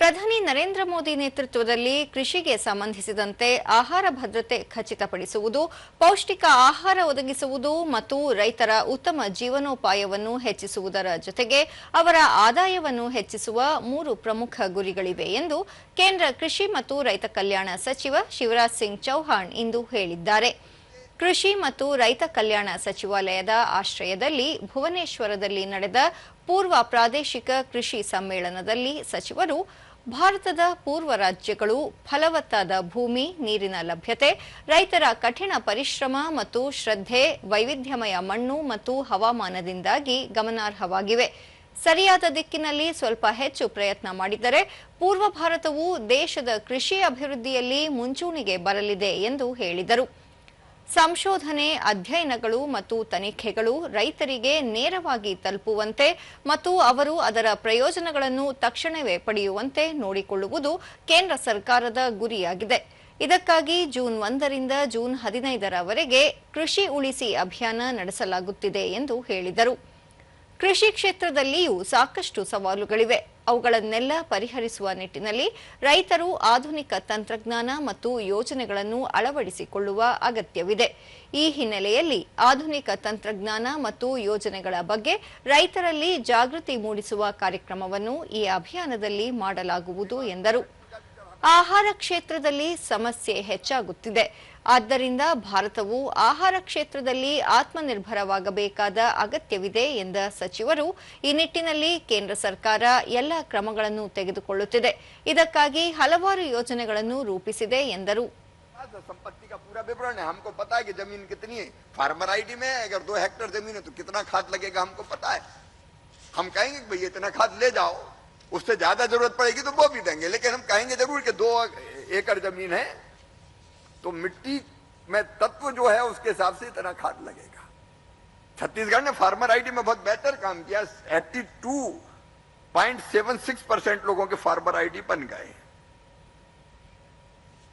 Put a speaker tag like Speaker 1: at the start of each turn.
Speaker 1: ಪ್ರಧಾನಿ ನರೇಂದ್ರ ಮೋದಿ ನೇತೃತ್ವದಲ್ಲಿ ಕೃಷಿಗೆ ಸಂಬಂಧಿಸಿದಂತೆ ಆಹಾರ ಭದ್ರತೆ ಖಚಿತಪಡಿಸುವುದು, ಪೌಷ್ಟಿಕ ಆಹಾರ ಒದಗಿಸುವುದು ಮತ್ತು ರೈತರ ಉತ್ತಮ ಜೀವನೋಪಾಯವನ್ನು ಹೆಚ್ಚಿಸುವುದರ ಜೊತೆಗೆ ಅವರ ಆದಾಯವನ್ನು ಹೆಚ್ಚಿಸುವ 3 ಪ್ರಮುಖ ಗುರಿಗಳಿವೆ ಎಂದು ಕೇಂದ್ರ ಕೃಷಿ ಮತ್ತು ರೈತ ಕಲ್ಯಾಣ ಸಚಿವ ಶಿವರಾಜ್ ಸಿಂಗ್ ಚೌಹಾಣ್ ಇಂದು ಹೇಳಿದ್ದಾರೆ. ಕೃಷಿ ಮತ್ತು ರೈತ ಕಲ್ಯಾಣ ಸಚಿವಾಲಯದ ಆಶ್ರಯದಲ್ಲಿ ಭುವನೇಶ್ವರದಲ್ಲಿ ನಡೆದ ಪೂರ್ವ ಪ್ರಾದೇಶಿಕ ಕೃಷಿ ಸಮ್ಮೇಳನದಲ್ಲಿ ಸಚಿವರು ಭಾರತದ ಪೂರ್ವ ರಾಜ್ಯಗಳು ಫಲವತ್ತಾದ ಭೂಮಿ, ನೀರಿನ ಲಭ್ಯತೆ, ರೈತರ ಕಠಿಣ ಪರಿಶ್ರಮ ಮತ್ತು ಶ್ರದ್ಧೆ, ವೈವಿಧ್ಯಮಯ ಮಣ್ಣು ಮತ್ತು ಹವಾಮಾನದಿಂದಾಗಿ ಗಮನಾರ್ಹವಾಗಿವೆ. ಸರಿಯಾದ ದಿಕ್ಕಿನಲ್ಲಿ ಸ್ವಲ್ಪ ಹೆಚ್ಚು ಪ್ರಯತ್ನ ಮಾಡಿದರೆ ಪೂರ್ವ ಭಾರತವು ದೇಶದ ಕೃಷಿ ಅಭಿವೃದ್ಧಿಯಲ್ಲಿ ಮುಂಚೂಣಿಗೆ ಬರಲಿದೆ ಎಂದು ಹೇಳಿದರು. ಸಂಶೋಧನೆ, ಅಧ್ಯಯನಗಳು ಮತ್ತು ತನಿಖೆಗಳು ರೈತರಿಗೆ ನೇರವಾಗಿ ತಲುಪುವಂತೆ ಮತ್ತು ಅವರು ಅದರ ಪ್ರಯೋಜನಗಳನ್ನು ತಕ್ಷಣವೇ ಪಡೆಯುವಂತೆ ನೋಡಿಕೊಳ್ಳುವುದು ಕೇಂದ್ರ ಸರ್ಕಾರದ ಗುರಿಯಾಗಿದೆ. ಇದಕ್ಕಾಗಿ ಜೂನ್ 1 ರಿಂದ ಜೂನ್ 15 ರವರೆಗೆ ಕೃಷಿ ಉಳಿಸಿ ಅಭಿಯಾನ ನಡೆಸಲಾಗುತ್ತಿದೆ ಎಂದು ಹೇಳಿದರು. ಕೃಷಿ ಕ್ಷೇತ್ರದಲ್ಲಿಯೂ ಸಾಕಷ್ಟು ಸವಾಲುಗಳಿವೆ. ಅವುಗಳನ್ನೆಲ್ಲ ಪರಿಹರಿಸುವ ನಿಟ್ಟಿನಲ್ಲಿ ರೈತರು ಆಧುನಿಕ ತಂತ್ರಜ್ಞಾನ ಮತ್ತು ಯೋಜನೆಗಳನ್ನು ಅಳವಡಿಸಿಕೊಳ್ಳುವ ಅಗತ್ಯವಿದೆ. ಈ ಹಿನ್ನೆಲೆಯಲ್ಲಿ ಆಧುನಿಕ ತಂತ್ರಜ್ಞಾನ ಮತ್ತು ಯೋಜನೆಗಳ ಬಗ್ಗೆ ರೈತರಲ್ಲಿ ಜಾಗೃತಿ ಮೂಡಿಸುವ ಕಾರ್ಯಕ್ರಮವನ್ನು ಈ ಅಭಿಯಾನದಲ್ಲಿ ಮಾಡಲಾಗುವುದು ಎಂದರು. ಆಹಾರ ಕ್ಷೇತ್ರದಲ್ಲಿ ಸಮಸ್ಯೆ ಹೆಚ್ಚಾಗುತ್ತಿದೆ. ಆದ್ದರಿಂದ ಭಾರತವು ಆಹಾರ ಕ್ಷೇತ್ರದಲ್ಲಿ ಆತ್ಮನಿರ್ಭರವಾಗಬೇಕಾದ ಅಗತ್ಯವಿದೆ ಎಂದ ಸಚಿವರು ಈ ನಿಟ್ಟಿನಲ್ಲಿ ಕೇಂದ್ರ ಸರ್ಕಾರ ಎಲ್ಲ ಕ್ರಮಗಳನ್ನು ತೆಗೆದುಕೊಳ್ಳುತ್ತಿದೆ. ಇದಕ್ಕಾಗಿ ಹಲವಾರು ಯೋಜನೆಗಳನ್ನು ರೂಪಿಸಿದೆ ಎಂದರು.
Speaker 2: संपत्ति का पूरा विवरण है, हमको पता है कि जमीन कितनी है। फार्मर आईडी में अगर 2 हेक्टेयर जमीन है तो कितना खाद लगेगा हमको पता है। हम कहेंगे कि भाई इतना खाद ले जाओ, उससे ज्यादा जरूरत पड़ेगी तो वो भी देंगे, लेकिन हम कहेंगे जरूर कि 2 एकड़ जमीन है तो मिट्टी में तत्व जो है उसके हिसाब से इतना खाद लगेगा। छत्तीसगढ़ ने फार्मर आईडी में बहुत बेहतर काम किया। 82.76% लोगों के फार्मर आईडी बन गए।